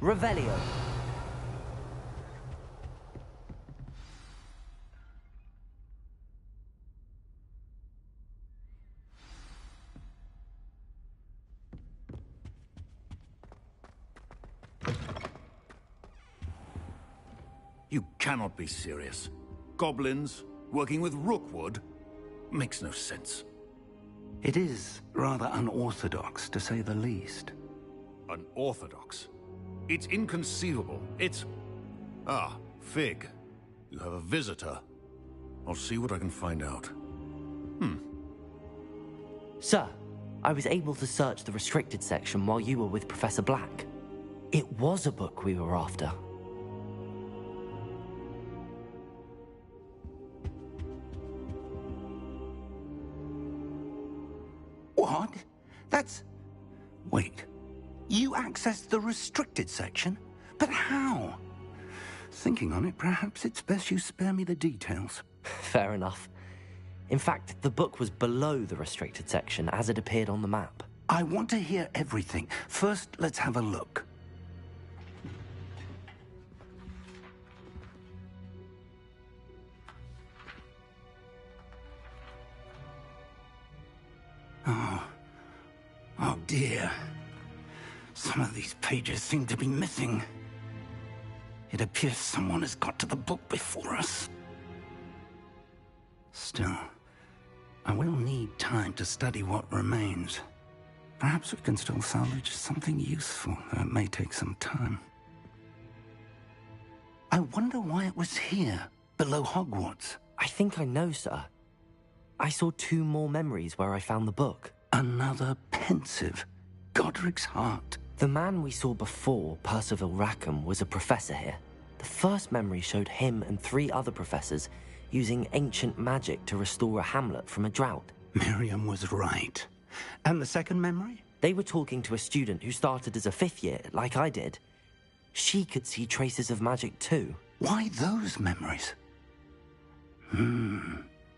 Revelio. You cannot be serious. Goblins, working with Rookwood? Makes no sense. It is rather unorthodox, to say the least. Unorthodox? It's inconceivable. It's... Ah, Fig. You have a visitor. I'll see what I can find out. Sir, I was able to search the restricted section while you were with Professor Black. It was a book we were after. What? That's... Wait. You accessed the restricted section? But how? Thinking on it, perhaps it's best you spare me the details. Fair enough. In fact, the book was below the restricted section as it appeared on the map. I want to hear everything. First, let's have a look. Oh dear. Some of these pages seem to be missing. It appears someone has got to the book before us. Still, I will need time to study what remains. Perhaps we can still salvage something useful, though it may take some time. I wonder why it was here, below Hogwarts. I think I know, sir. I saw 2 more memories where I found the book. Another pensive. Godric's heart. The man we saw before, Percival Rackham, was a professor here. The first memory showed him and 3 other professors using ancient magic to restore a hamlet from a drought. Miriam was right. And the second memory? They were talking to a student who started as a 5th year, like I did. She could see traces of magic too. Why those memories?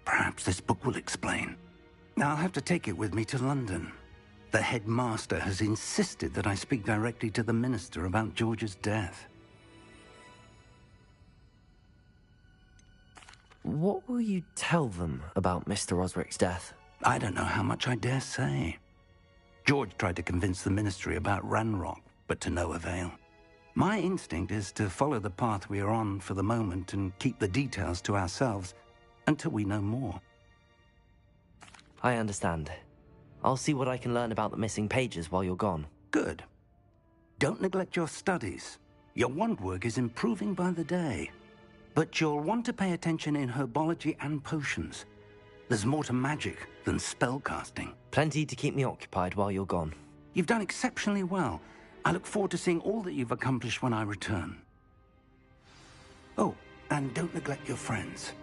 Perhaps this book will explain. Now I'll have to take it with me to London. The headmaster has insisted that I speak directly to the minister about George's death. What will you tell them about Mr. Osric's death? I don't know how much I dare say. George tried to convince the ministry about Ranrock, but to no avail. My instinct is to follow the path we are on for the moment and keep the details to ourselves until we know more. I understand. I'll see what I can learn about the missing pages while you're gone. Good. Don't neglect your studies. Your wand work is improving by the day. But you'll want to pay attention in herbology and potions. There's more to magic than spellcasting. Plenty to keep me occupied while you're gone. You've done exceptionally well. I look forward to seeing all that you've accomplished when I return. Oh, and don't neglect your friends.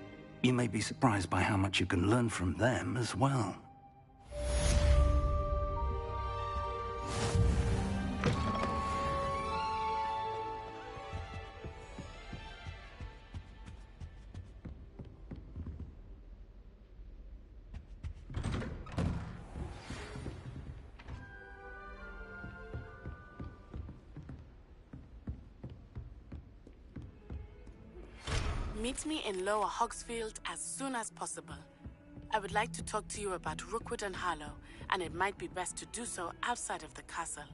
You may be surprised by how much you can learn from them as well. Meet me in Lower Hogsfield as soon as possible. I would like to talk to you about Rookwood and Harlow, and it might be best to do so outside of the castle.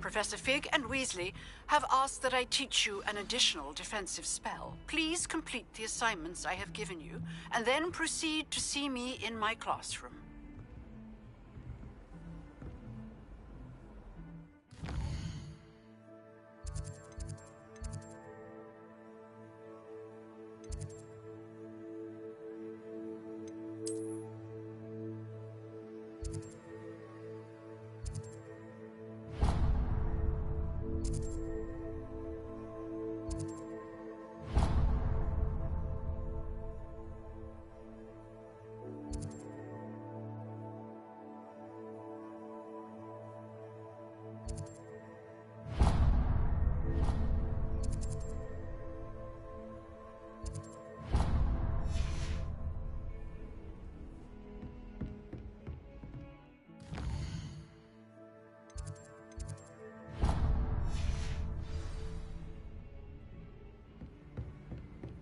Professor Fig and Weasley have asked that I teach you an additional defensive spell. Please complete the assignments I have given you, and then proceed to see me in my classroom.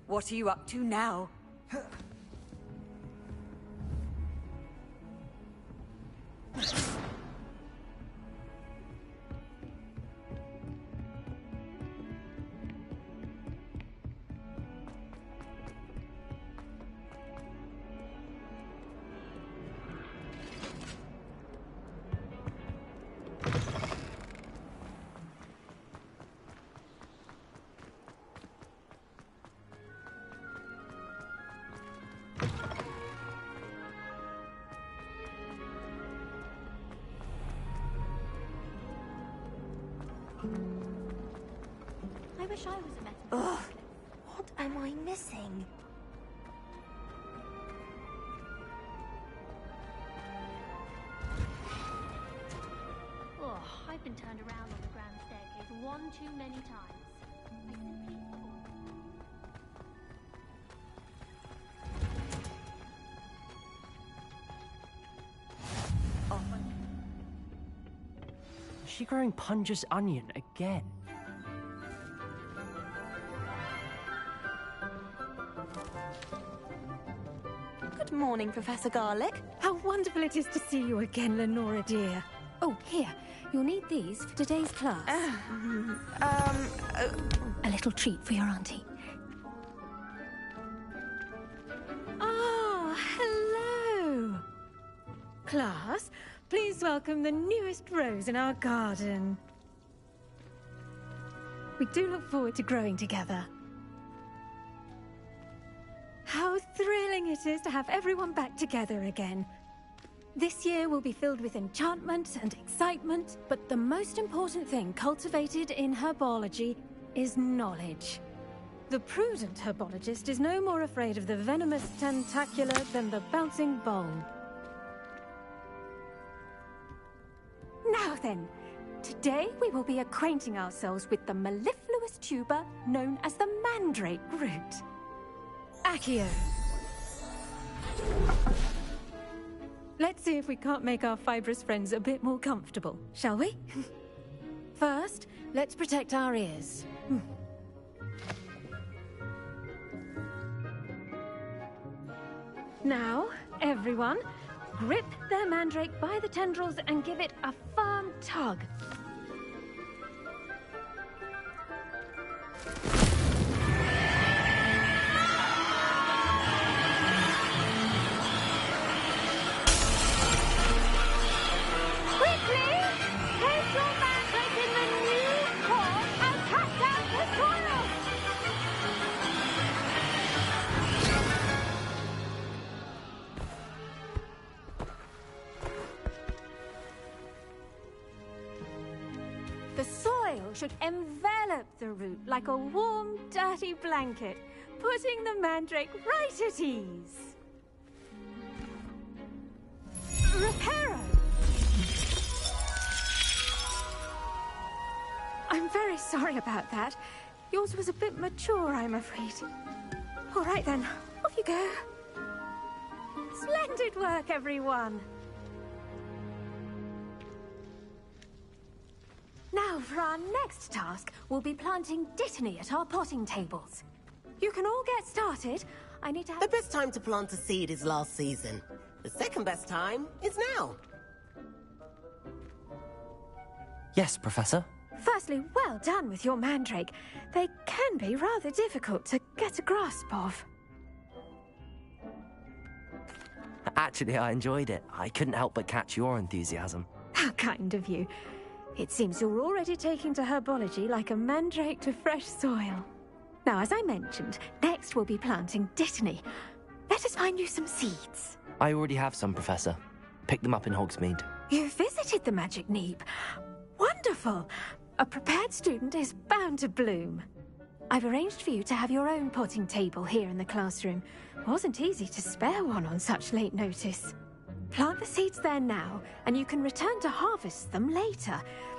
What are you up to now? I wish I was a meta. Ugh, what am I missing? Oh, I've been turned around on the grand staircase one too many times. I simply... Is she growing Punja's onion again? Good morning, Professor Garlic. How wonderful it is to see you again, Lenora dear. Oh, here. You'll need these for today's class. A little treat for your auntie. Ah, hello. Class, please welcome the newest rose in our garden. We do look forward to growing together. How thrilling it is to have everyone back together again. This year will be filled with enchantment and excitement, but the most important thing cultivated in herbology is knowledge. The prudent herbologist is no more afraid of the venomous tentacular than the bouncing bowl. Now then, today we will be acquainting ourselves with the mellifluous tuber known as the mandrake root. Accio. Let's see if we can't make our fibrous friends a bit more comfortable, shall we? First, let's protect our ears. Now, everyone, grip their mandrake by the tendrils and give it a firm tug. The soil should envelop the root like a warm, dirty blanket, putting the mandrake right at ease. Reparo! I'm very sorry about that. Yours was a bit mature, I'm afraid. All right then, off you go. Splendid work, everyone! Now, for our next task, we'll be planting dittany at our potting tables. You can all get started. I need to have... The best time to plant a seed is last season. The second best time is now. Yes, Professor. Firstly, well done with your mandrake. They can be rather difficult to get a grasp of. Actually, I enjoyed it. I couldn't help but catch your enthusiasm. How kind of you. It seems you're already taking to herbology like a mandrake to fresh soil. Now, as I mentioned, next we'll be planting dittany. Let us find you some seeds. I already have some, Professor. Picked them up in Hogsmeade. You visited the Magic Neep. Wonderful! A prepared student is bound to bloom. I've arranged for you to have your own potting table here in the classroom. Wasn't easy to spare one on such late notice. Plant the seeds there now, and you can return to harvest them later.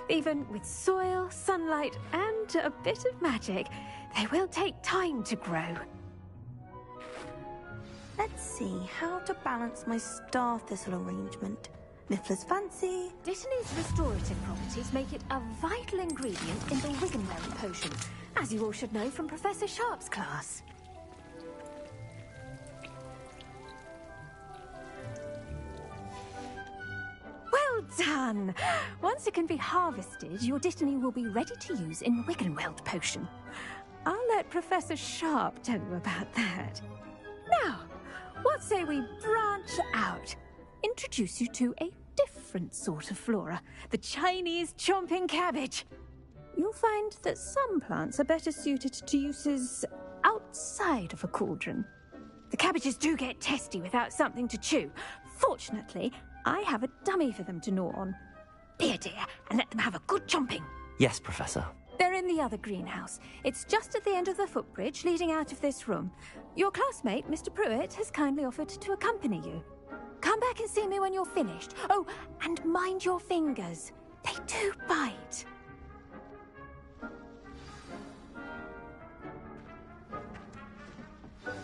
Even with soil, sunlight, and a bit of magic, they will take time to grow. Let's see how to balance my star thistle arrangement. Niffler's fancy. Dittany's restorative properties make it a vital ingredient in the Wiggenberry potion, as you all should know from Professor Sharp's class. done! Once it can be harvested, your Dittany will be ready to use in Wiggenweld potion. I'll let Professor Sharp tell you about that. Now, what say we branch out? Introduce you to a different sort of flora, the Chinese chomping cabbage. You'll find that some plants are better suited to uses outside of a cauldron. The cabbages do get testy without something to chew. Fortunately, I have a dummy for them to gnaw on. Be a dear and let them have a good chomping. Yes, Professor. They're in the other greenhouse. It's just at the end of the footbridge leading out of this room. Your classmate, Mr. Pruitt, has kindly offered to accompany you. Come back and see me when you're finished. Oh, and mind your fingers. They do bite.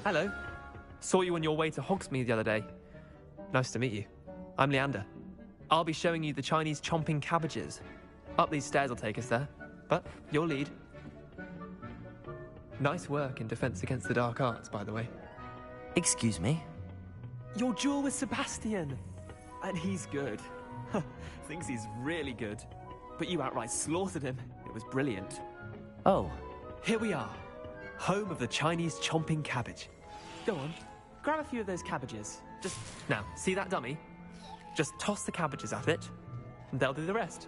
Hello. Saw you on your way to Hogsmeade the other day. Nice to meet you. I'm Leander. I'll be showing you the Chinese chomping cabbages. Up these stairs will take us there. But your lead. Nice work in Defense Against the Dark Arts, by the way. Excuse me? Your duel with Sebastian! And he's good. Thinks he's really good. But you outright slaughtered him. It was brilliant. Oh. Here we are. Home of the Chinese chomping cabbage. Go on. Grab a few of those cabbages. Just... Now, see that dummy? Just toss the cabbages at it, and they'll do the rest.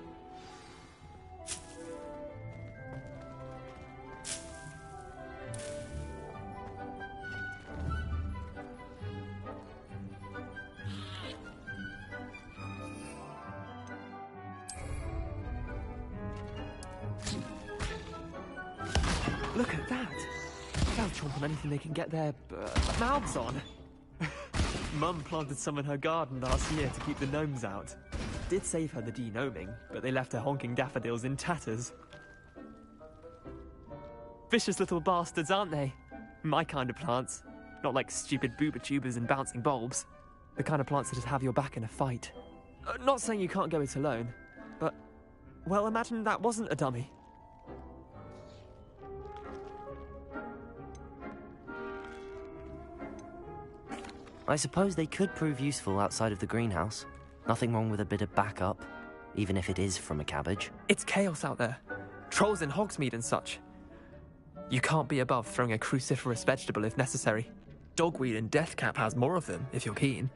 Look at that! They'll chomp on anything they can get their mouths on. Mum planted some in her garden last year to keep the gnomes out. Did save her the de-gnoming, but they left her honking daffodils in tatters. Vicious little bastards, aren't they? My kind of plants. Not like stupid booba tubers and bouncing bulbs. The kind of plants that just have your back in a fight. Not saying you can't go it alone, but... Well, imagine that wasn't a dummy. I suppose they could prove useful outside of the greenhouse. Nothing wrong with a bit of backup, even if it is from a cabbage. It's chaos out there. Trolls in Hogsmeade and such. You can't be above throwing a cruciferous vegetable if necessary. Dogweed and deathcap has more of them, if you're keen.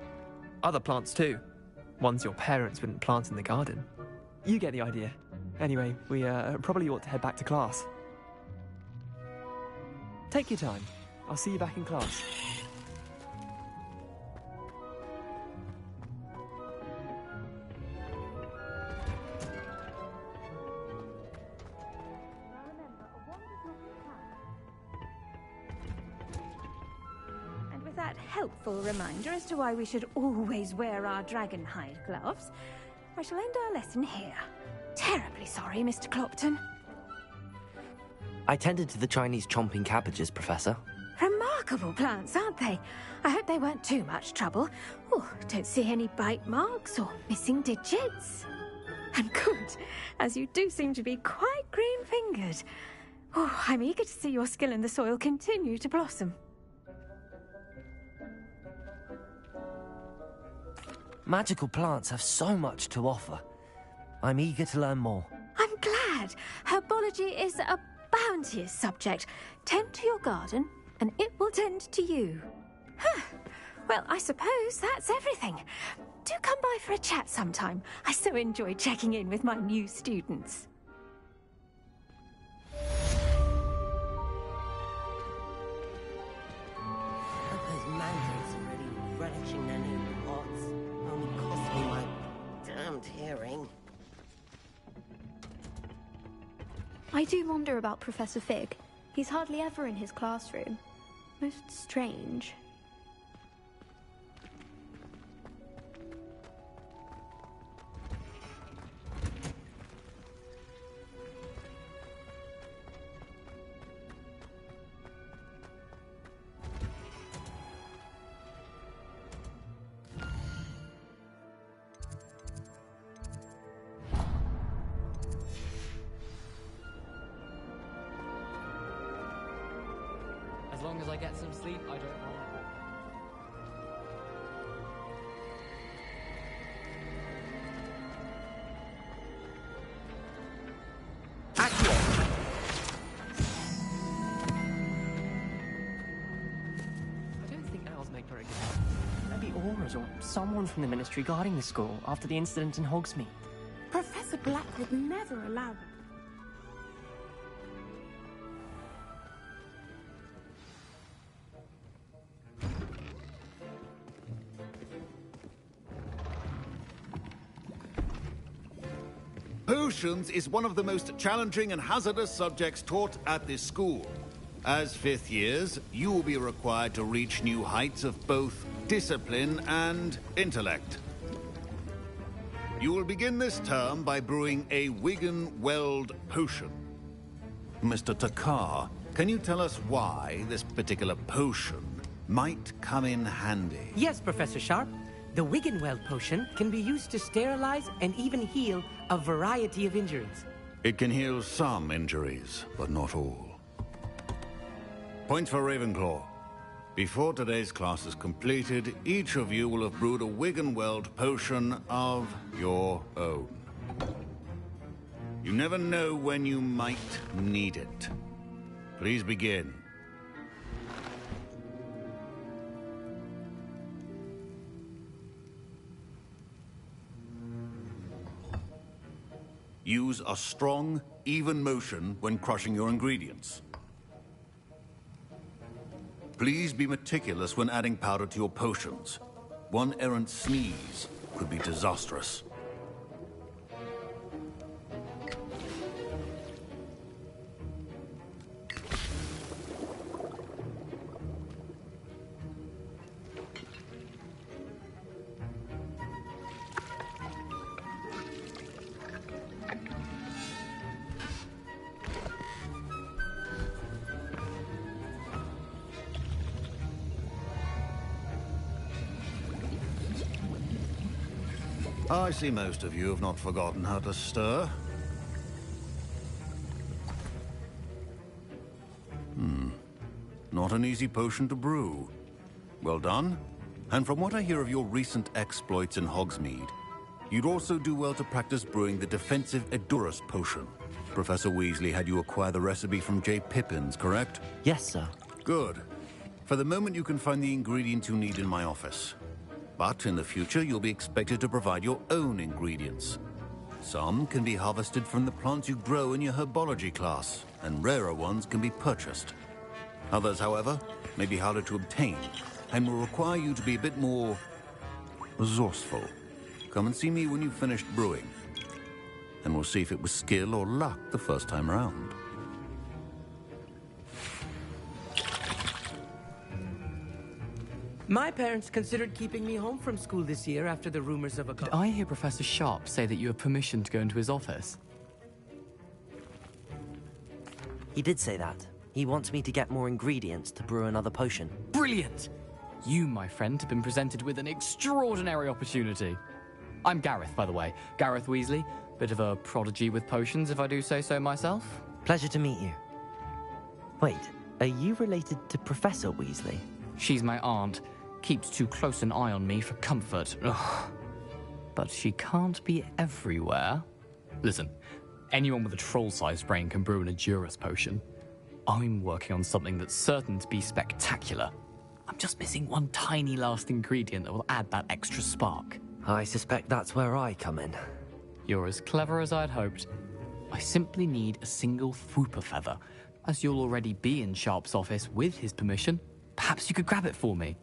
Other plants too. Ones your parents wouldn't plant in the garden. You get the idea. Anyway, we probably ought to head back to class. Take your time. I'll see you back in class. That helpful reminder as to why we should always wear our dragon hide gloves, I shall end our lesson here. Terribly sorry, Mr. Clopton. I tended to the Chinese chomping cabbages, Professor. Remarkable plants, aren't they? I hope they weren't too much trouble. Oh, don't see any bite marks or missing digits. And good, as you do seem to be quite green-fingered. Oh, I'm eager to see your skill in the soil continue to blossom. Magical plants have so much to offer. I'm eager to learn more. I'm glad. Herbology is a bounteous subject. Tend to your garden, and it will tend to you. Well, I suppose that's everything. Do come by for a chat sometime. I so enjoy checking in with my new students. Those mandrakes are really relishing their new pots. Only cost me my damned hearing. I do wonder about Professor Fig. He's hardly ever in his classroom. Most strange. As long as I get some sleep, I don't mind. Auras or someone from the Ministry guarding the school after the incident in Hogsmeade. Professor Black would never allow it. Potions is one of the most challenging and hazardous subjects taught at this school. As fifth years, you will be required to reach new heights of both discipline and intellect. You will begin this term by brewing a Wigan-Weld potion. Mr. Takar, can you tell us why this particular potion might come in handy? Yes, Professor Sharp. The Wigan-Weld potion can be used to sterilize and even heal a variety of injuries. It can heal some injuries, but not all. Point for Ravenclaw. Before today's class is completed, each of you will have brewed a Wigan-Weld potion of your own. You never know when you might need it. Please begin. Use a strong, even motion when crushing your ingredients. Please be meticulous when adding powder to your potions. One errant sneeze could be disastrous. I see most of you have not forgotten how to stir. Not an easy potion to brew. Well done. And from what I hear of your recent exploits in Hogsmeade, you'd also do well to practice brewing the defensive Edurus potion. Professor Weasley had you acquire the recipe from J. Pippins, correct? Yes, sir. Good. For the moment, you can find the ingredients you need in my office. But in the future, you'll be expected to provide your own ingredients. Some can be harvested from the plants you grow in your herbology class, and rarer ones can be purchased. Others, however, may be harder to obtain, and will require you to be a bit more resourceful. Come and see me when you've finished brewing, and we'll see if it was skill or luck the first time around. My parents considered keeping me home from school this year after the rumors of a... Did I hear Professor Sharp say that you have permission to go into his office? He did say that. He wants me to get more ingredients to brew another potion. Brilliant! You, my friend, have been presented with an extraordinary opportunity. I'm Gareth, by the way. Gareth Weasley. Bit of a prodigy with potions, if I do say so myself. Pleasure to meet you. Wait, are you related to Professor Weasley? She's my aunt. Keeps too close an eye on me for comfort. Ugh. But she can't be everywhere. Listen, anyone with a troll-sized brain can brew an Edurus potion. I'm working on something that's certain to be spectacular. I'm just missing one tiny last ingredient that will add that extra spark. I suspect that's where I come in. You're as clever as I'd hoped. I simply need a single Fwooper feather. As you'll already be in Sharp's office with his permission, perhaps you could grab it for me.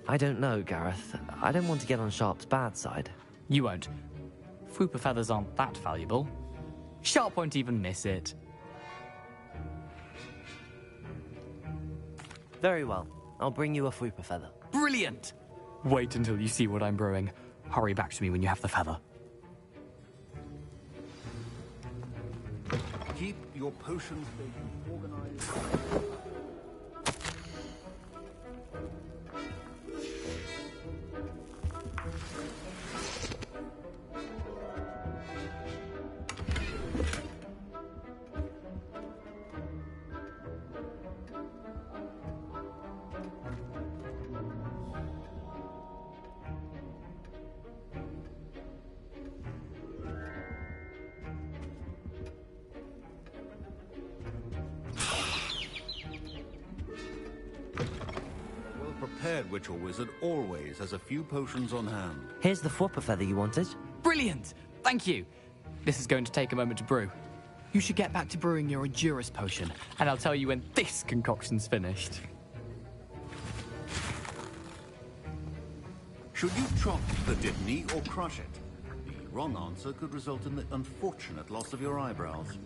I don't know, Gareth. I don't want to get on Sharp's bad side. You won't. Fwooper feathers aren't that valuable. Sharp won't even miss it. Very well. I'll bring you a Fwooper feather. Brilliant! Wait until you see what I'm brewing. Hurry back to me when you have the feather. Keep your potions organized. prepared witch or wizard always has a few potions on hand. Here's the flopper feather you wanted. Brilliant! Thank you! This is going to take a moment to brew. You should get back to brewing your Endurus potion, and I'll tell you when this concoction's finished. Should you chop the Dibney or crush it? The wrong answer could result in the unfortunate loss of your eyebrows.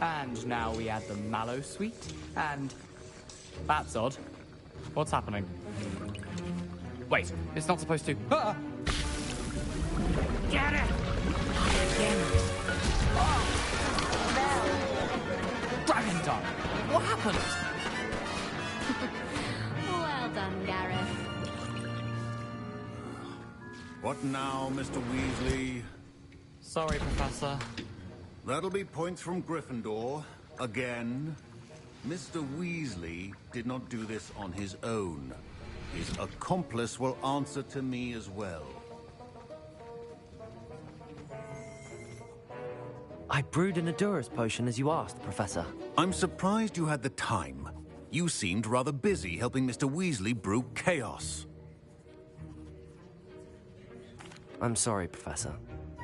And now we add the mallow sweet, and... That's odd. What's happening? Wait, it's not supposed to... Ah! Get it! Dragon Dog! What happened? Well done, Gareth. What now, Mr. Weasley? Sorry, Professor. That'll be points from Gryffindor. Again. Mr. Weasley did not do this on his own. His accomplice will answer to me as well. I brewed an Endurus potion as you asked, Professor. I'm surprised you had the time. You seemed rather busy helping Mr. Weasley brew chaos. I'm sorry, Professor.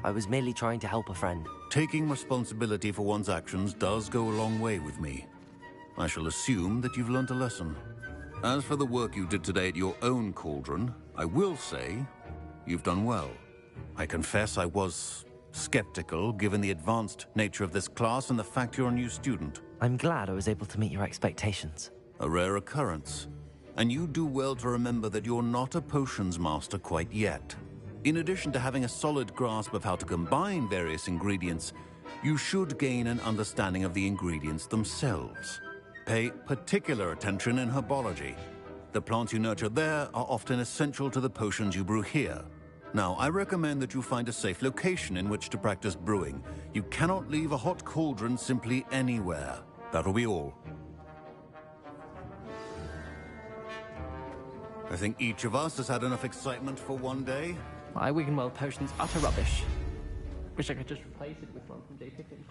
I was merely trying to help a friend. Taking responsibility for one's actions does go a long way with me. I shall assume that you've learnt a lesson. As for the work you did today at your own cauldron, I will say you've done well. I confess I was skeptical given the advanced nature of this class and the fact you're a new student. I'm glad I was able to meet your expectations. A rare occurrence. And you do well to remember that you're not a potions master quite yet. In addition to having a solid grasp of how to combine various ingredients, you should gain an understanding of the ingredients themselves. Pay particular attention in herbology. The plants you nurture there are often essential to the potions you brew here. Now, I recommend that you find a safe location in which to practice brewing. You cannot leave a hot cauldron simply anywhere. That'll be all. I think each of us has had enough excitement for one day. My Wiggenweld potion's utter rubbish. Wish I could just replace it with one from J. Pickens.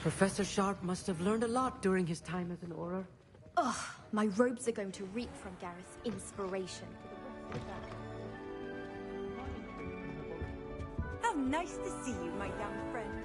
Professor Sharp must have learned a lot during his time as an Auror. Ugh, my robes are going to reek from Gareth's inspiration for the rest of How nice to see you, my young friend.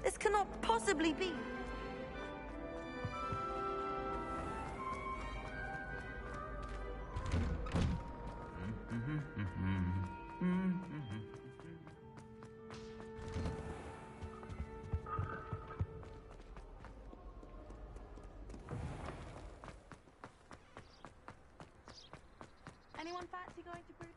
This cannot possibly be. Anyone fancy going to brew?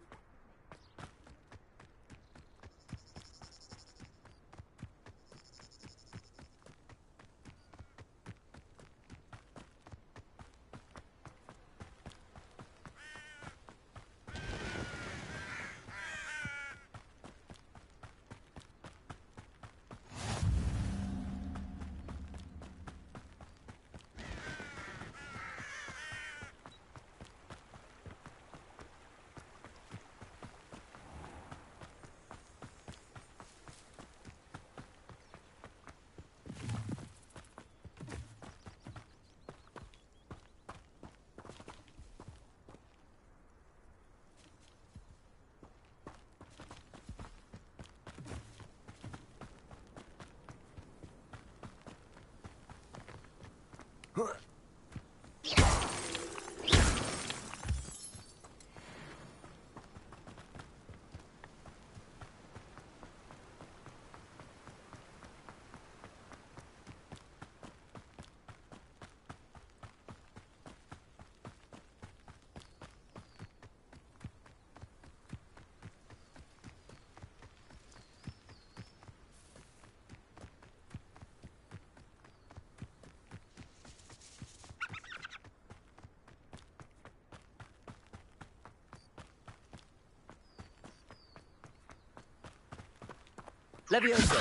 Levioso!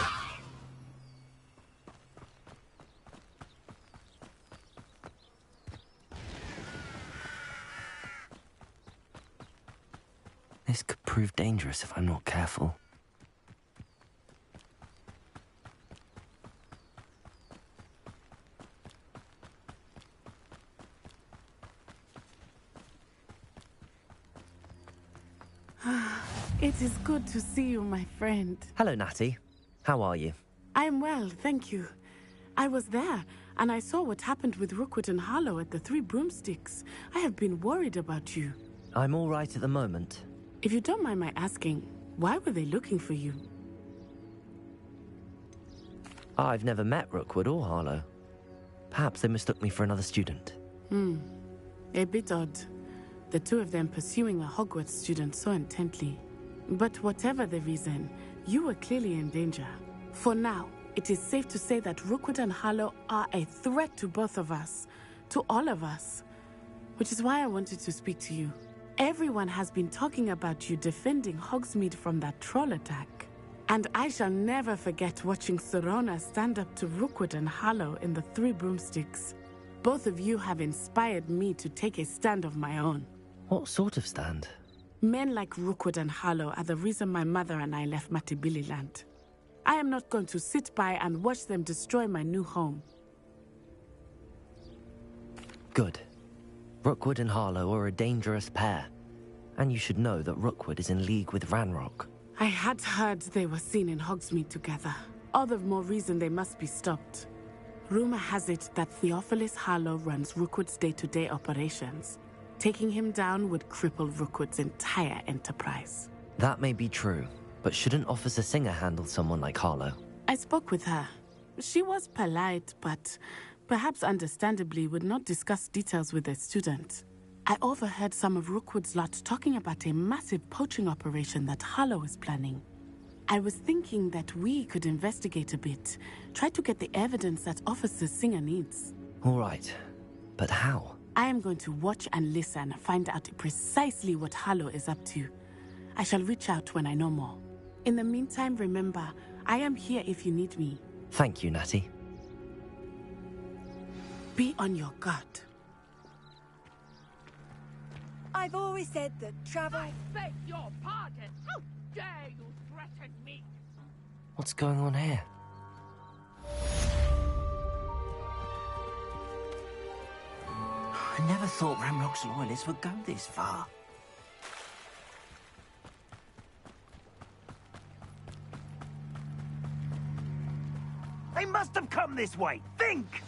This could prove dangerous if I'm not careful. It is good to see you, my friend. Hello, Natty. How are you? I'm well, thank you. I was there, and I saw what happened with Rookwood and Harlow at the Three Broomsticks. I have been worried about you. I'm all right at the moment. If you don't mind my asking, why were they looking for you? I've never met Rookwood or Harlow. Perhaps they mistook me for another student. A bit odd. The two of them pursuing a Hogwarts student so intently. But whatever the reason, you were clearly in danger. For now, it is safe to say that Rookwood and Harlow are a threat to both of us. To all of us. Which is why I wanted to speak to you. Everyone has been talking about you defending Hogsmeade from that troll attack. And I shall never forget watching Serona stand up to Rookwood and Harlow in the Three Broomsticks. Both of you have inspired me to take a stand of my own. What sort of stand? Men like Rookwood and Harlow are the reason my mother and I left Matabeleland. I am not going to sit by and watch them destroy my new home. Good. Rookwood and Harlow are a dangerous pair. And you should know that Rookwood is in league with Ranrock. I had heard they were seen in Hogsmeade together. All the more reason they must be stopped. Rumor has it that Theophilus Harlow runs Rookwood's day-to-day operations. Taking him down would cripple Rookwood's entire enterprise. That may be true, but shouldn't Officer Singer handle someone like Harlow? I spoke with her. She was polite, but perhaps understandably would not discuss details with a student. I overheard some of Rookwood's lot talking about a massive poaching operation that Harlow is planning. I was thinking that we could investigate a bit, try to get the evidence that Officer Singer needs. All right, but how? I am going to watch and listen, find out precisely what Harlow is up to. I shall reach out when I know more. In the meantime, remember, I am here if you need me. Thank you, Natty. Be on your guard. I've always said that travel... I beg your pardon! How dare you threaten me? What's going on here? I never thought Ranrock's loyalists would go this far. They must have come this way. Think!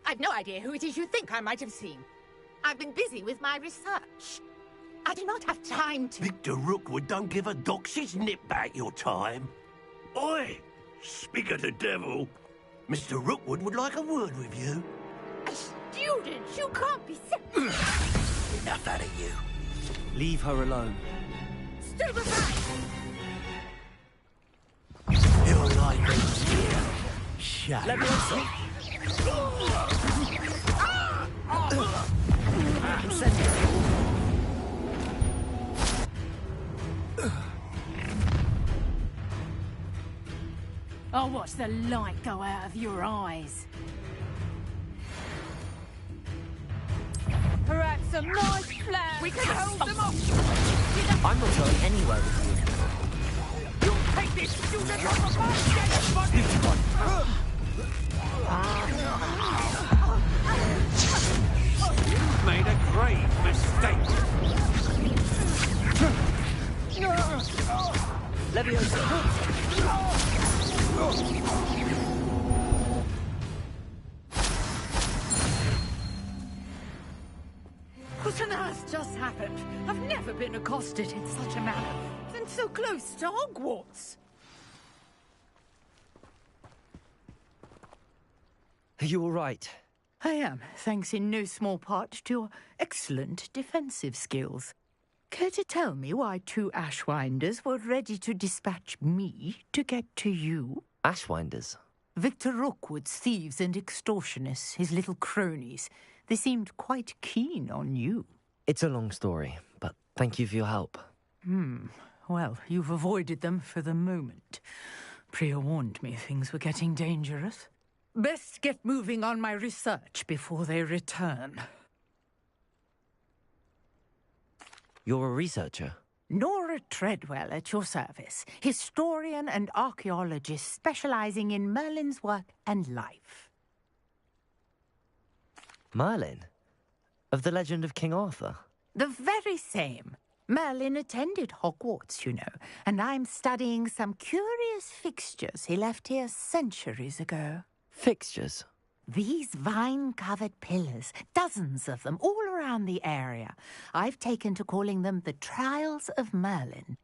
I've no idea who it is you think I might have seen. I've been busy with my research. I do not have time to... Victor Rookwood don't give a doxy's nip back your time. Oi! Speak of the devil. Mr. Rookwood would like a word with you. A student? You can't be so... Enough out of you. Leave her alone. Stupefy! You're like this here. Shut Let me answer. I'll watch the light go out of your eyes. Perhaps a nice plan. We can hold them off! I'm not going anywhere with you. You'll take this student off of my dead body! You've made a grave mistake. Leviosa! What on earth just happened? I've never been accosted in such a manner, and so close to Hogwarts. Are you all right? I am, thanks in no small part to your excellent defensive skills. Care to tell me why 2 Ashwinders were ready to dispatch me to get to you? Ashwinders? Victor Rookwood's thieves and extortionists, his little cronies. They seemed quite keen on you. It's a long story, but thank you for your help. Well, you've avoided them for the moment. Priya warned me things were getting dangerous. Best get moving on my research before they return. You're a researcher? Nora Treadwell at your service, historian and archaeologist specializing in Merlin's work and life. Merlin? Of the legend of King Arthur? The very same. Merlin attended Hogwarts, you know, and I'm studying some curious fixtures he left here centuries ago. Fixtures? These vine-covered pillars, dozens of them, all around the area. I've taken to calling them the Trials of Merlin.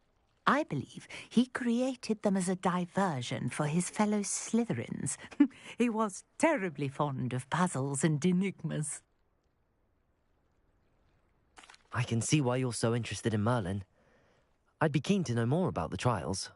I believe he created them as a diversion for his fellow Slytherins. He was terribly fond of puzzles and enigmas. I can see why you're so interested in Merlin. I'd be keen to know more about the trials.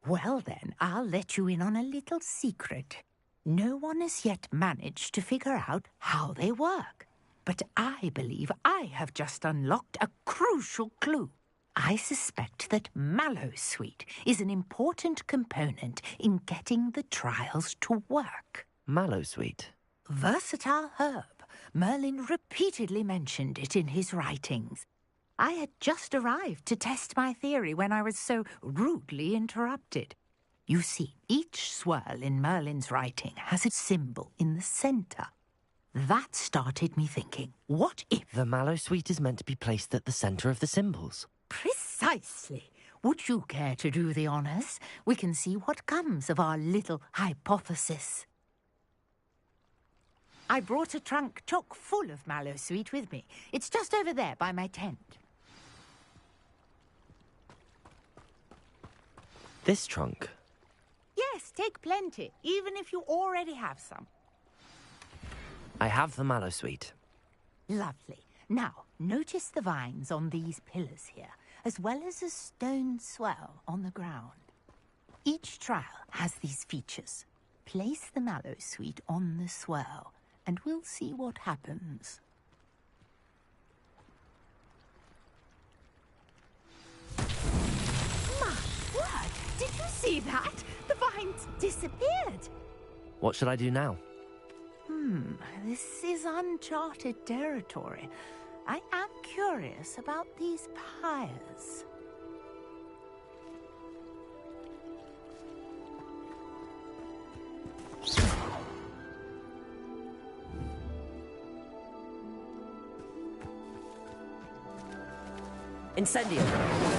Well then, I'll let you in on a little secret. No one has yet managed to figure out how they work. But I believe I have just unlocked a crucial clue. I suspect that Mallowsweet is an important component in getting the trials to work. Mallowsweet? Versatile herb. Merlin repeatedly mentioned it in his writings. I had just arrived to test my theory when I was so rudely interrupted. You see, each swirl in Merlin's writing has a symbol in the centre. That started me thinking, what if... The Mallowsweet is meant to be placed at the centre of the symbols. Precisely. Would you care to do the honours? We can see what comes of our little hypothesis. I brought a trunk chock full of Mallowsweet with me. It's just over there by my tent. This trunk? Yes, take plenty, even if you already have some. I have the Mallowsweet. Lovely. Now, notice the vines on these pillars here, as well as a stone swell on the ground. Each trial has these features. Place the Mallowsweet on the swell, and we'll see what happens. My word! Did you see that? The vines disappeared. What should I do now? This is uncharted territory. I am curious about these pyres. Incendio!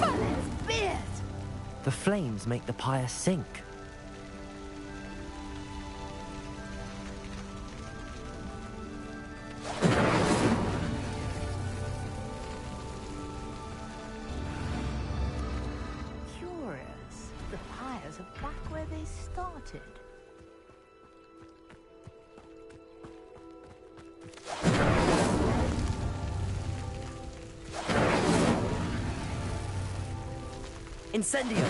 Merlin's beard! The flames make the pyre sink. Curious. The pyres are back where they started. Incendio!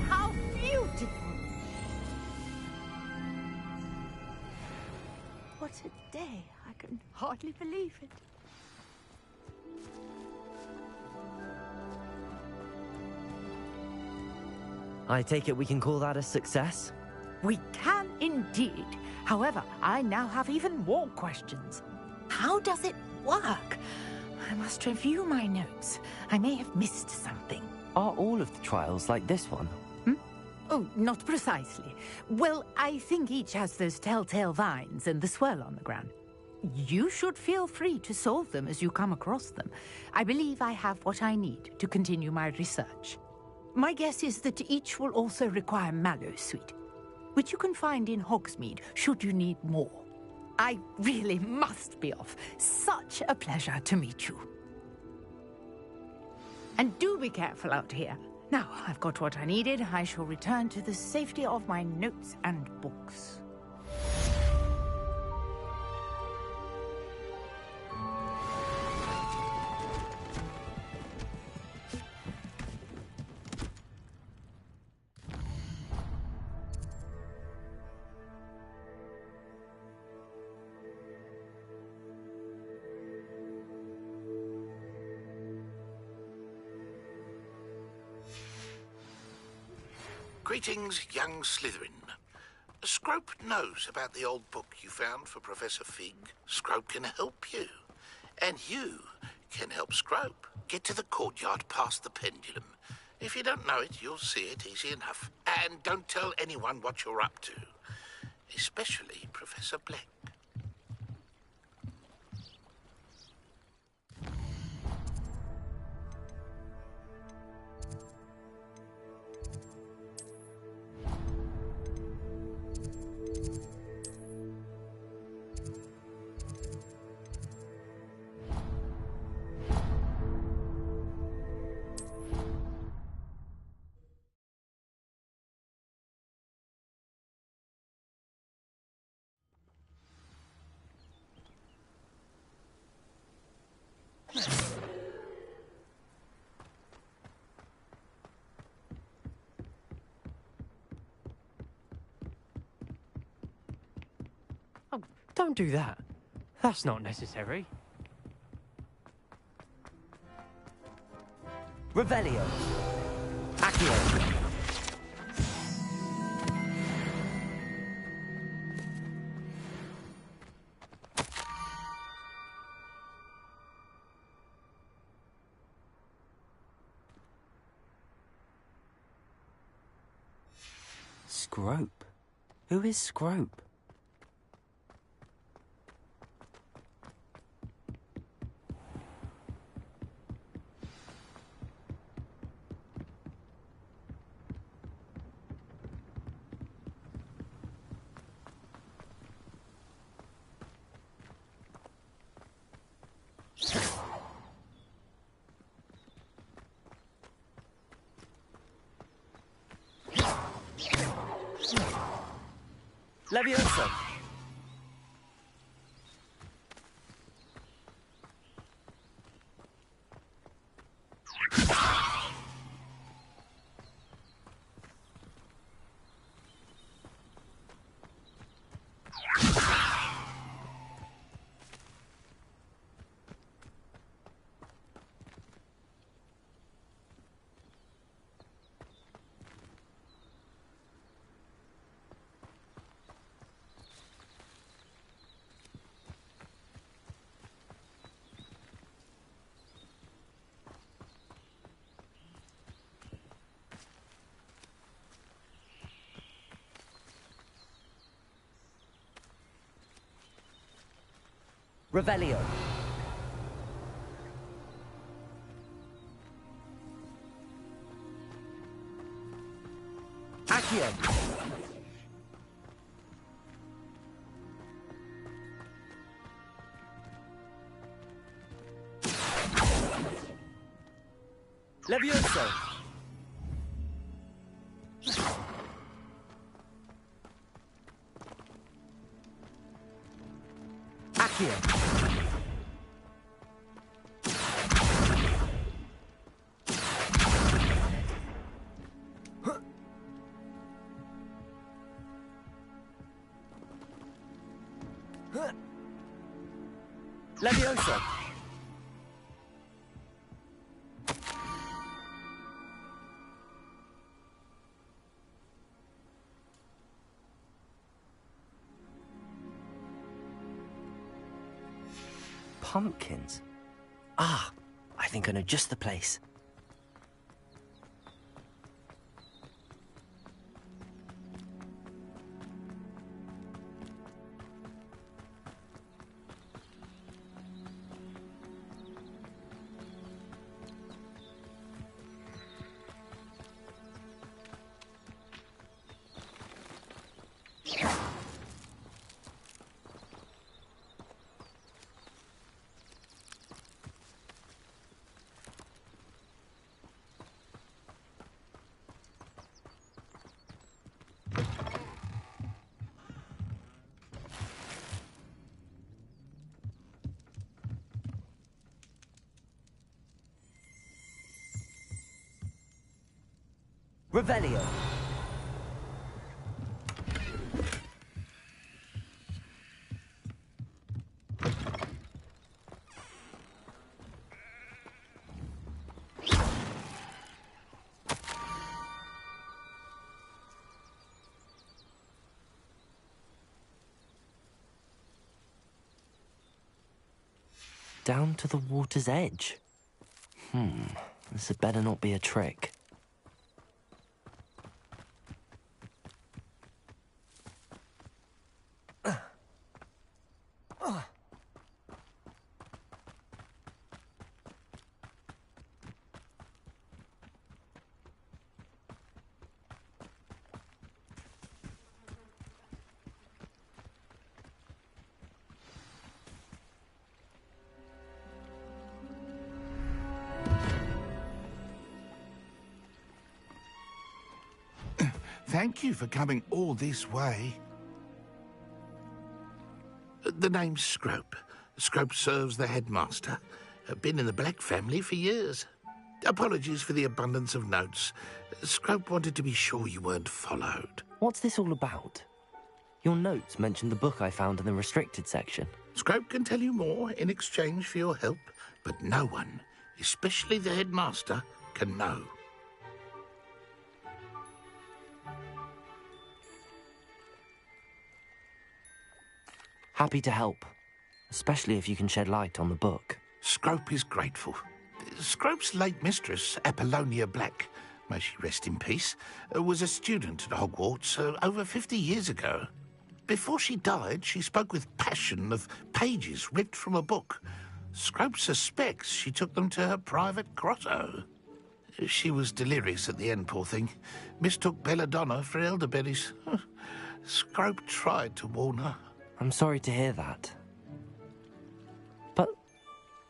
How beautiful! What a day. I can hardly believe it. I take it we can call that a success? We can indeed. However, I now have even more questions. How does it work? I must review my notes. I may have missed something. Are all of the trials like this one? Oh, not precisely. Well, I think each has those telltale vines and the swirl on the ground. You should feel free to solve them as you come across them. I believe I have what I need to continue my research. My guess is that each will also require mallow sweet, which you can find in Hogsmeade should you need more. I really must be off. Such a pleasure to meet you. And do be careful out here. Now, I've got what I needed. I shall return to the safety of my notes and books. Greetings, young Slytherin. Scrope knows about the old book you found for Professor Fig. Scrope can help you. And you can help Scrope get to the courtyard past the pendulum. If you don't know it, you'll see it easy enough. And don't tell anyone what you're up to. Especially Professor Black. Oh, don't do that. That's not necessary. Revelio. Accio. Scrope? Who is Scrope? Leviosa. Revelio. Accio. Levioso. Accio. Leviosa. Pumpkins? Ah, I think I know just the place. Revelio. Down to the water's edge. This had better not be a trick. Thank you for coming all this way. The name's Scrope. Scrope serves the headmaster. Been in the Black family for years. Apologies for the abundance of notes. Scrope wanted to be sure you weren't followed. What's this all about? Your notes mentioned the book I found in the restricted section. Scrope can tell you more in exchange for your help, but no one, especially the headmaster, can know. Happy to help, especially if you can shed light on the book. Scrope is grateful. Scrope's late mistress, Apollonia Black, may she rest in peace, was a student at Hogwarts over 50 years ago. Before she died, she spoke with passion of pages ripped from a book. Scrope suspects she took them to her private grotto. She was delirious at the end, poor thing. Mistook belladonna for elderberries. Scrope tried to warn her. I'm sorry to hear that. But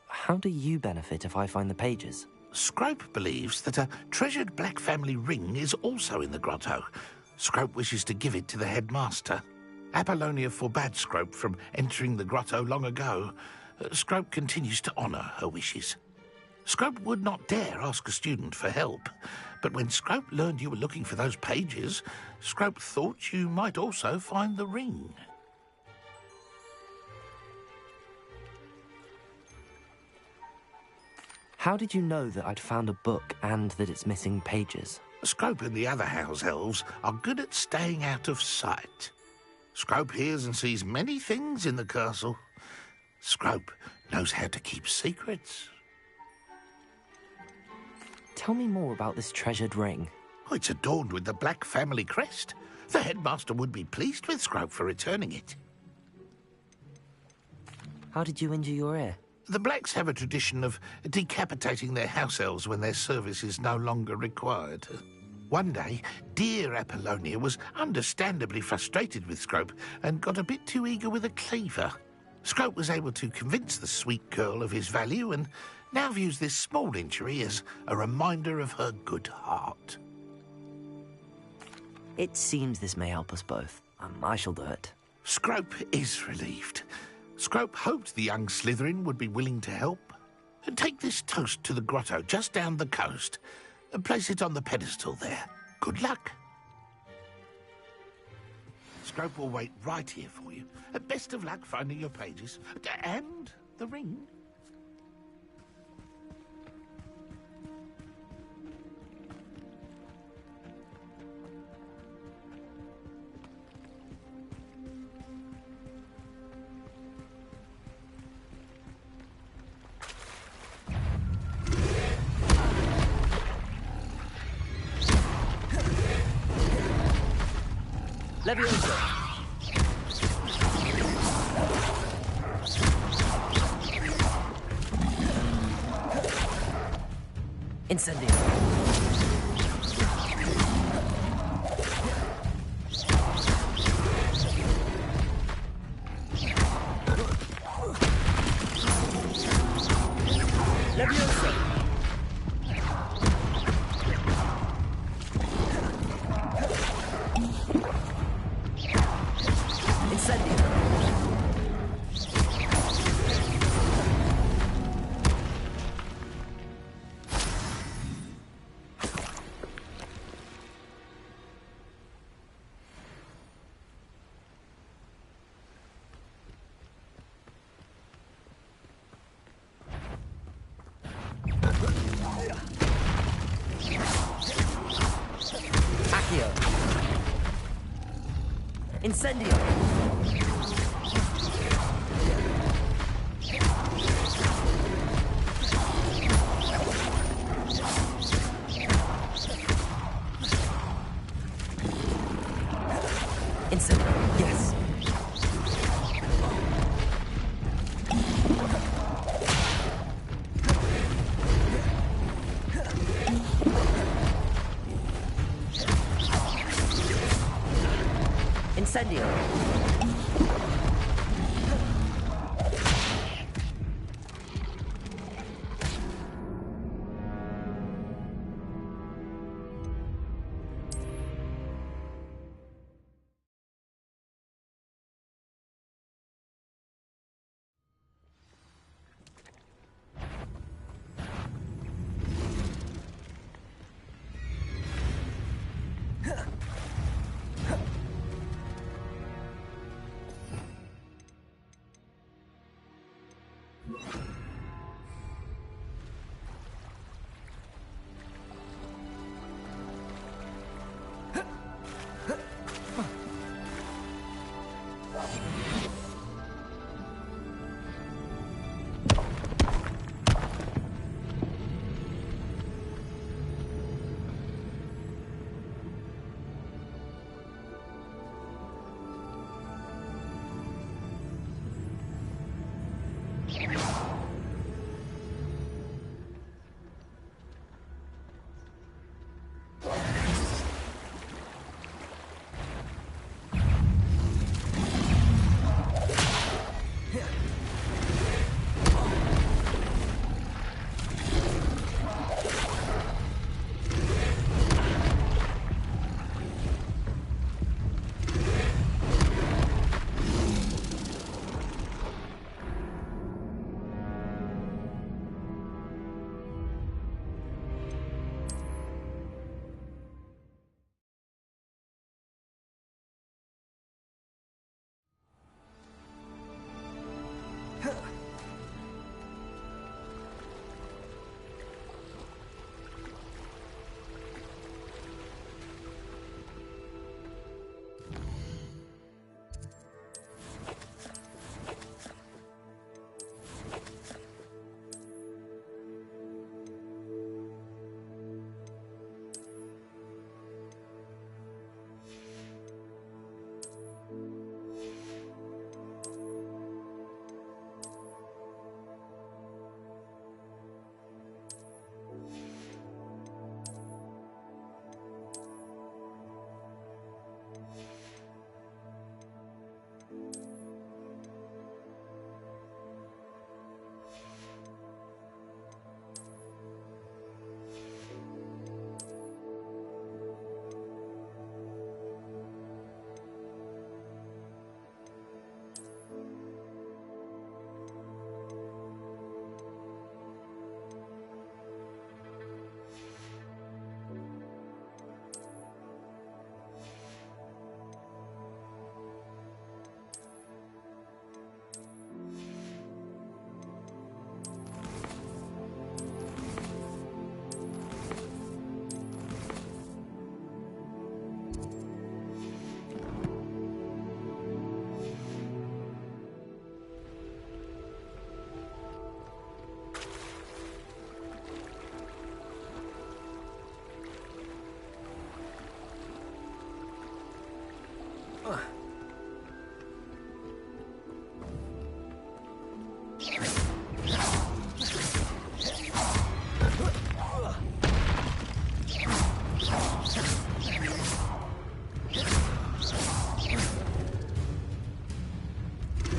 how do you benefit if I find the pages? Scrope believes that a treasured Black family ring is also in the grotto. Scrope wishes to give it to the headmaster. Apollonia forbade Scrope from entering the grotto long ago. Scrope continues to honour her wishes. Scrope would not dare ask a student for help, but when Scrope learned you were looking for those pages, Scrope thought you might also find the ring. How did you know that I'd found a book and that it's missing pages? Scrope and the other house elves are good at staying out of sight. Scrope hears and sees many things in the castle. Scrope knows how to keep secrets. Tell me more about this treasured ring. Oh, it's adorned with the Black family crest. The headmaster would be pleased with Scrope for returning it. How did you injure your ear? The Blacks have a tradition of decapitating their house elves when their service is no longer required. One day, dear Apollonia was understandably frustrated with Scrope and got a bit too eager with a cleaver. Scrope was able to convince the sweet girl of his value and now views this small injury as a reminder of her good heart. It seems this may help us both. I shall do it. Scrope is relieved. Scrope hoped the young Slytherin would be willing to help. Take this toast to the grotto just down the coast and place it on the pedestal there. Good luck. Scrope will wait right here for you. Best of luck finding your pages. And the ring. Leviosa! Incendio! Leviosa! Accio. Incendio. Incendio. Yes.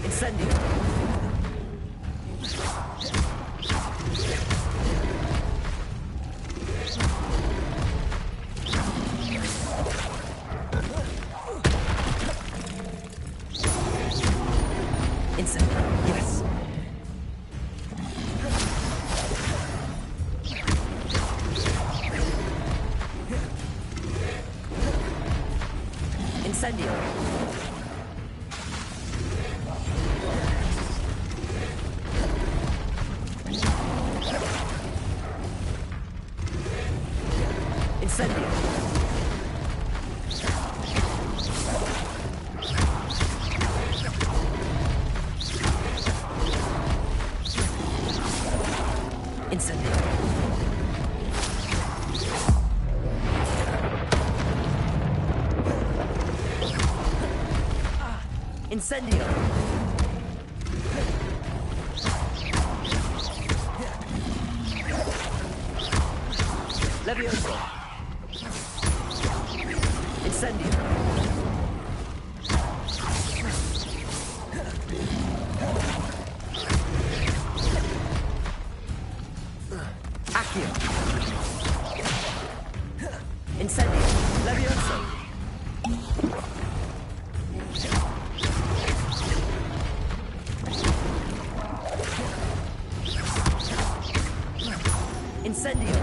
Incendio. Incendio. Incendio. Incendio! Levioso! Incendio! Accio! Incendio! Levioso! Incendio!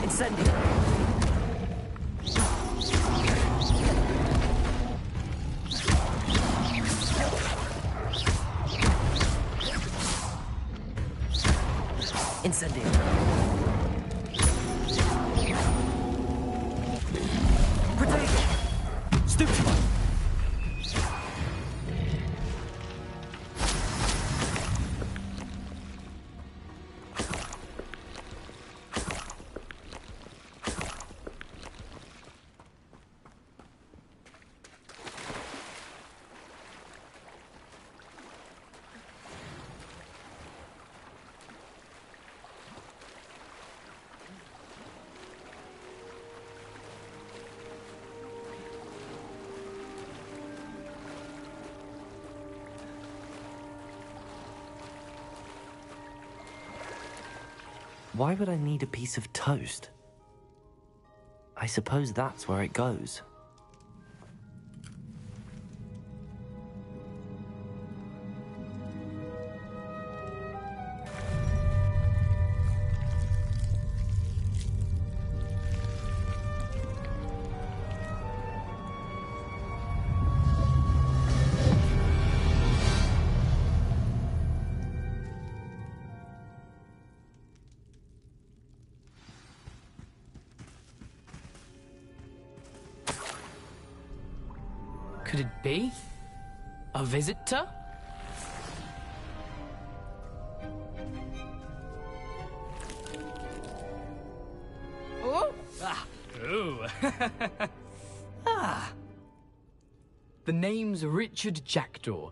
Incendio! Incendio! Protego! Stupefy! Why would I need a piece of toast? I suppose that's where it goes. Could it be? A visitor? Oh! Ah! Ooh! Ah! The name's Richard Jackdaw.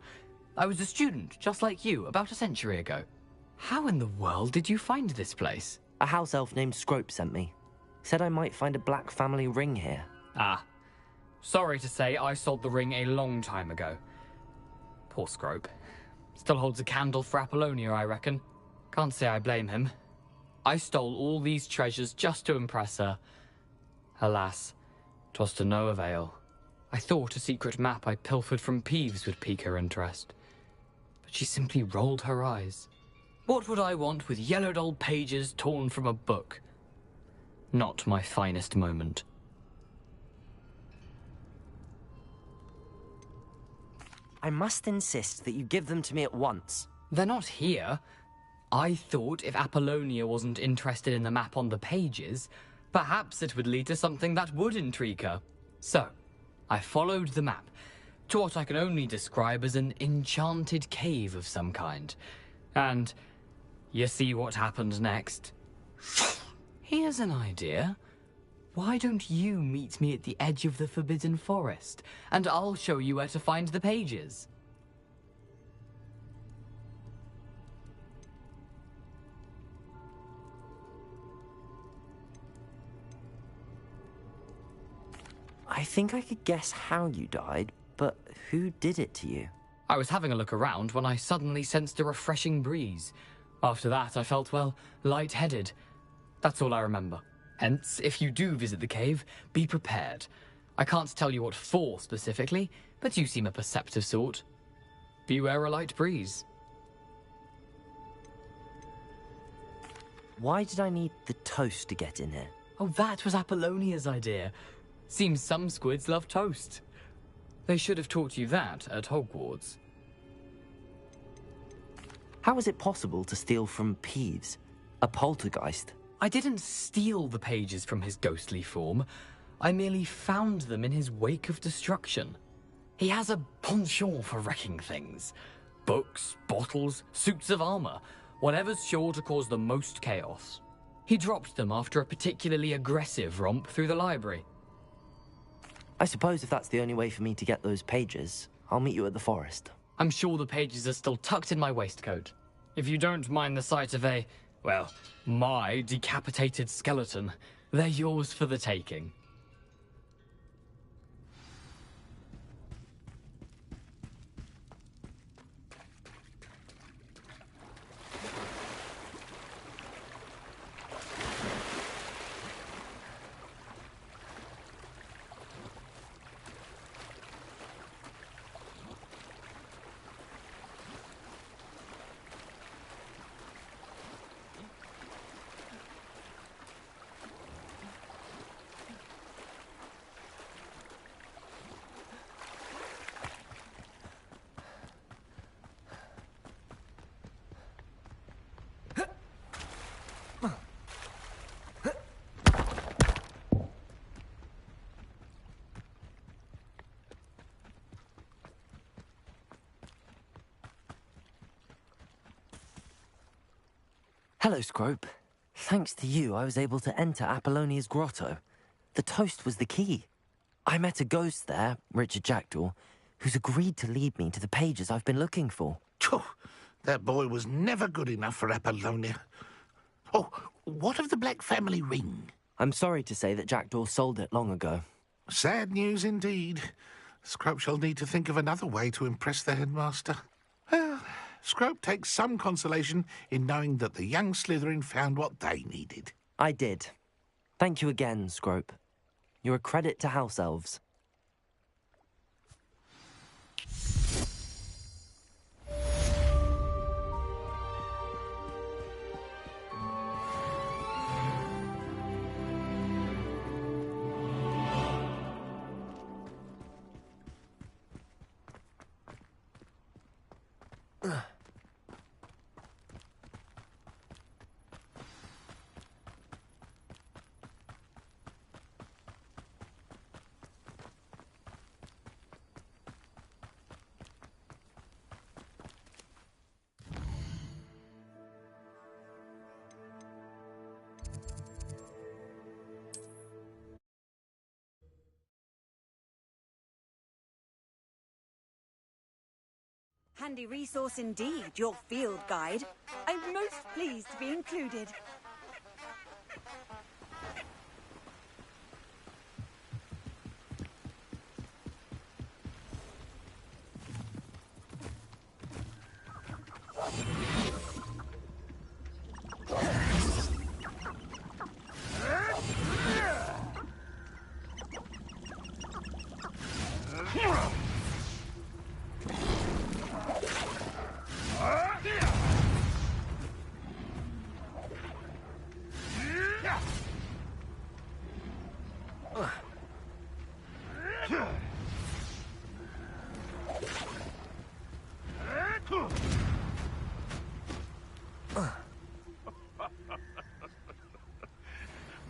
I was a student, just like you, about a century ago. How in the world did you find this place? A house elf named Scrope sent me. Said I might find a black family ring here. Ah. Sorry to say, I sold the ring a long time ago. Poor Scrope. Still holds a candle for Apollonia, I reckon. Can't say I blame him. I stole all these treasures just to impress her. Alas, 'twas to no avail. I thought a secret map I pilfered from Peeves would pique her interest. But she simply rolled her eyes. What would I want with yellowed old pages torn from a book? Not my finest moment. I must insist that you give them to me at once. They're not here. I thought if Apollonia wasn't interested in the map on the pages, perhaps it would lead to something that would intrigue her. So, I followed the map to what I can only describe as an enchanted cave of some kind. And you see what happened next? Here's an idea. Why don't you meet me at the edge of the Forbidden Forest, and I'll show you where to find the pages? I think I could guess how you died, but who did it to you? I was having a look around when I suddenly sensed a refreshing breeze. After that, I felt, well, lightheaded. That's all I remember. Hence, if you do visit the cave, be prepared. I can't tell you what for specifically, but you seem a perceptive sort. Beware a light breeze. Why did I need the toast to get in here? Oh, that was Apollonia's idea. Seems some squids love toast. They should have taught you that at Hogwarts. How is it possible to steal from Peeves, a poltergeist? I didn't steal the pages from his ghostly form. I merely found them in his wake of destruction. He has a penchant for wrecking things. Books, bottles, suits of armor, whatever's sure to cause the most chaos. He dropped them after a particularly aggressive romp through the library. I suppose if that's the only way for me to get those pages, I'll meet you at the forest. I'm sure the pages are still tucked in my waistcoat. If you don't mind the sight of a, well, my decapitated skeleton, they're yours for the taking. Hello, Scrope. Thanks to you, I was able to enter Apollonia's grotto. The toast was the key. I met a ghost there, Richard Jackdaw, who's agreed to lead me to the pages I've been looking for. That boy was never good enough for Apollonia. Oh, what of the Black family ring? I'm sorry to say that Jackdaw sold it long ago. Sad news indeed. Scrope shall need to think of another way to impress the headmaster. Well, Scrope takes some consolation in knowing that the young Slytherin found what they needed. I did. Thank you again, Scrope. You're a credit to House Elves. Handy resource indeed, your field guide. I'm most pleased to be included.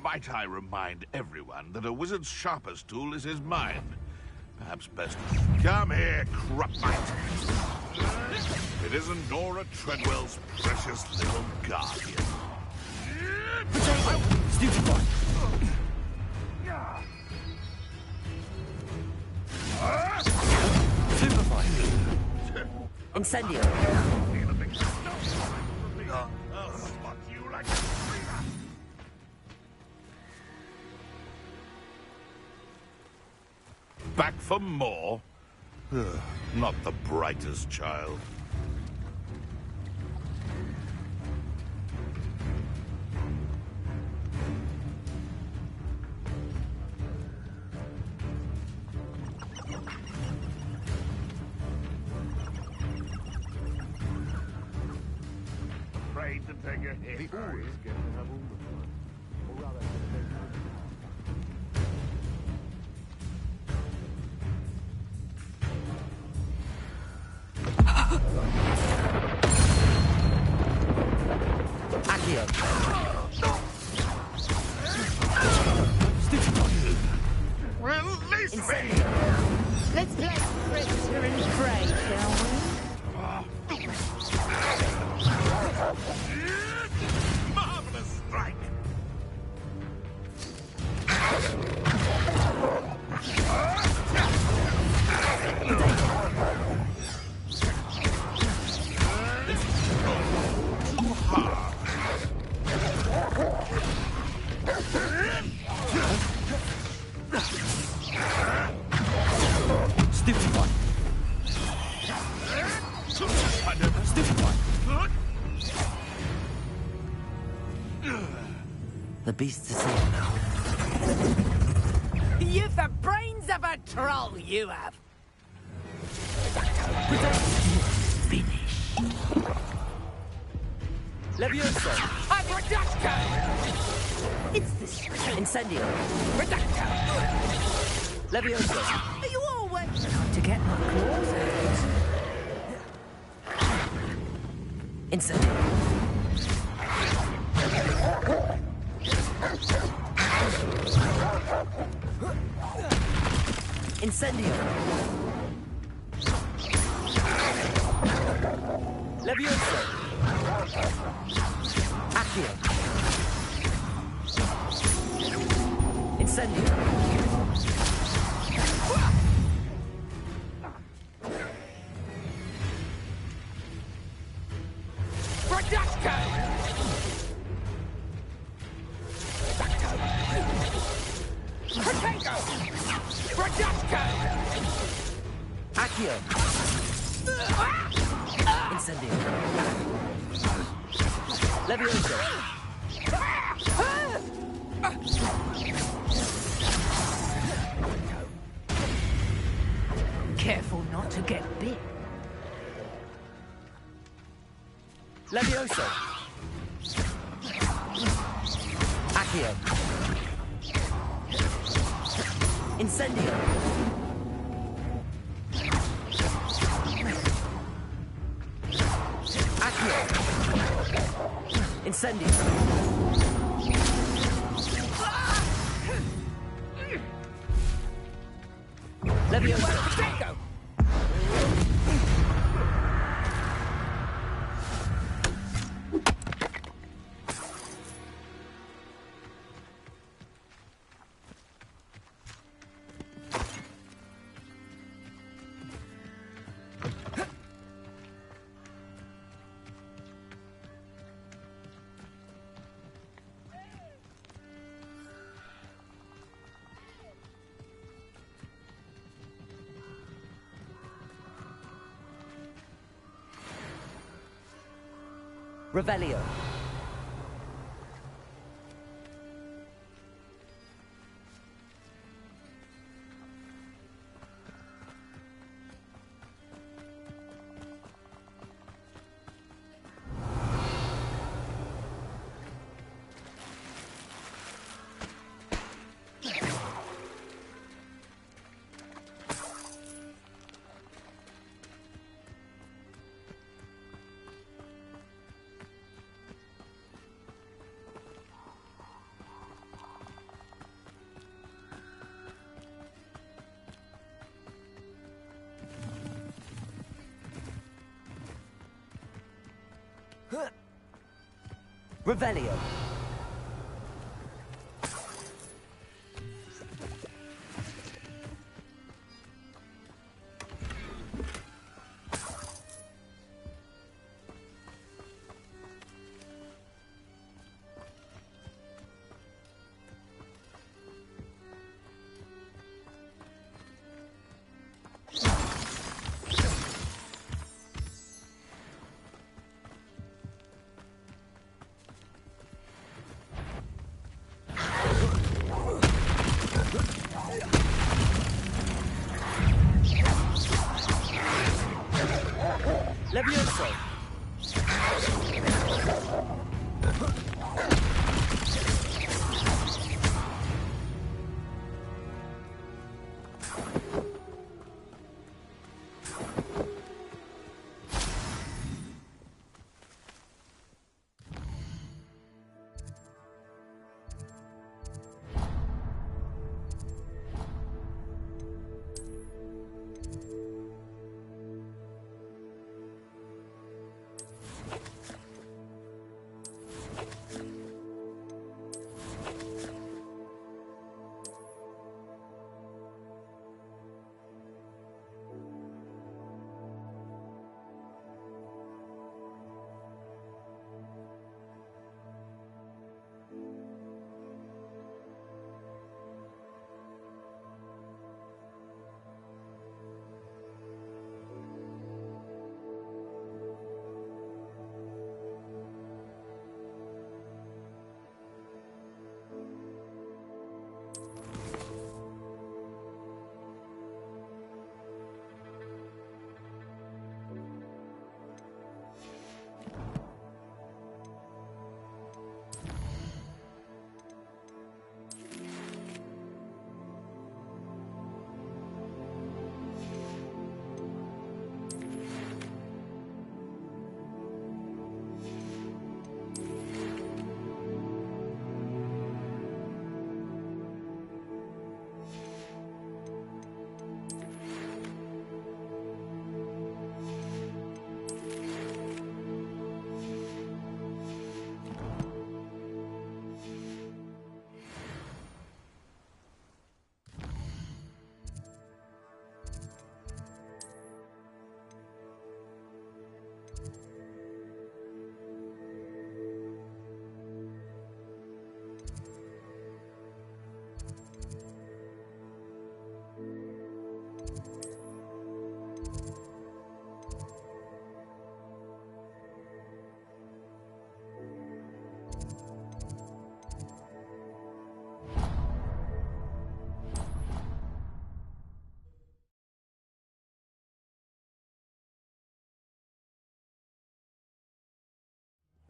Might I remind everyone that a wizard's sharpest tool is his mind? Perhaps best... Come here, Crupmite! It isn't Nora Treadwell's precious little guardian. Stupid boy! Superboy! Incendio! Back for more? Ugh, not the brightest child. Afraid to take a hit. The always get to have all the fun. Or rather, Accio. Release me! Let's play Prisoner and Prey, shall we? Marvelous strike! Stupid one! The beast's asleep now. You've the brains of a troll, you have. Finish. Levioso! I'm Reducto! It's this Incendio! Reducto! Levioso! Are you all wet? To get my claws out. Incendio! Incendio! Levioso! Accio! Incendio! Reducto! Potato! Reducto! Accio! Incendio! Levioso! Careful not to get bit. Levioso! Accio! Incendio! Accio! Incendio! Levioso! Potato! Revelio! Revelio! Levioso!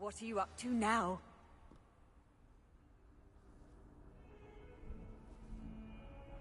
What are you up to now?